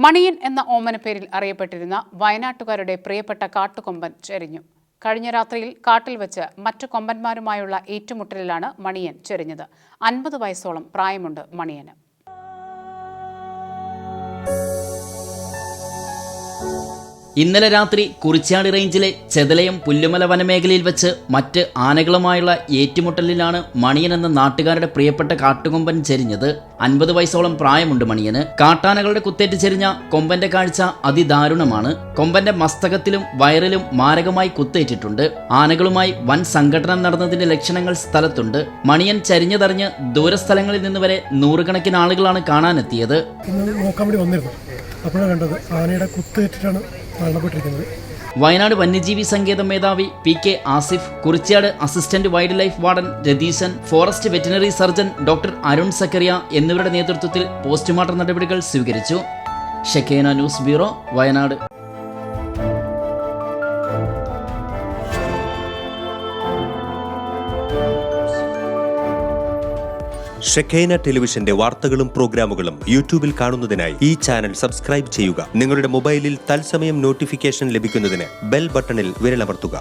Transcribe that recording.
മണിയൻ എന്ന ഓമനപ്പേരിൽ അറിയപ്പെട്ടിരുന്ന വയനാട്ടുകാരുടെ പ്രിയപ്പെട്ട കാട്ടുകൊമ്പൻ ചെരിഞ്ഞു. കഴിഞ്ഞ രാത്രിയിൽ കാട്ടിൽ വെച്ച് മറ്റു കൊമ്പന്മാരുമായുള്ള ഏറ്റുമുട്ടലിലാണ് മണിയൻ ചെരിഞ്ഞത്. 50 വയസ്സോളം പ്രായമുണ്ട് മണിയന്. ഇന്നലെ രാത്രി കുറിച്യാട് റേഞ്ചിലെ ചെതലയം പുല്ലുമല വനമേഖലയിൽ വെച്ച് മറ്റ് ആനകളുമായുള്ള ഏറ്റുമുട്ടലിലാണ് മണിയൻ എന്ന നാട്ടുകാരുടെ പ്രിയപ്പെട്ട കാട്ടുകൊമ്പൻ ചെരിഞ്ഞത്. 50 വയസ്സോളം പ്രായമുണ്ട് മണിയന്. കാട്ടാനകളുടെ കുത്തേറ്റ് ചെരിഞ്ഞ കൊമ്പന്റെ കാഴ്ച അതിദാരുണമാണ്. കൊമ്പന്റെ മസ്തകത്തിലും വയറിലും മാരകമായി കുത്തേറ്റിട്ടുണ്ട്. ആനകളുമായി വൻ സംഘടനം നടന്നതിന്റെ ലക്ഷണങ്ങൾ സ്ഥലത്തുണ്ട്. മണിയൻ ചരിഞ്ഞതറിഞ്ഞ് ദൂരസ്ഥലങ്ങളിൽ നിന്ന് വരെ നൂറുകണക്കിന് ആളുകളാണ് കാണാനെത്തിയത്. അപ്പോഴാണ് കണ്ടത് ആനയുടെ കുത്തേറ്റിട്ടാണ് മരണപ്പെട്ടിരിക്കുന്നത്. വയനാട് വന്യജീവി സങ്കേതം മേധാവി PK Asif, Kurichiyad assistant wild life warden Ratheeshan, forest veterinary surgeon doctor Arun Zacharia എന്നിവരുടെ നേതൃത്വത്തിൽ പോസ്റ്റ്മോർട്ടം നടപടികൾ സ്വീകരിച്ചു. Shekinah news bureau, Wayanad. ഷെക്കേന ടെലിവിഷന്റെ വാർത്തകളും പ്രോഗ്രാമുകളും യൂട്യൂബിൽ കാണുന്നതിനായി ഈ ചാനൽ സബ്സ്ക്രൈബ് ചെയ്യുക. നിങ്ങളുടെ മൊബൈലിൽ തത്സമയം നോട്ടിഫിക്കേഷൻ ലഭിക്കുന്നതിന് ബെൽ ബട്ടണിൽ വിരലമർത്തുക.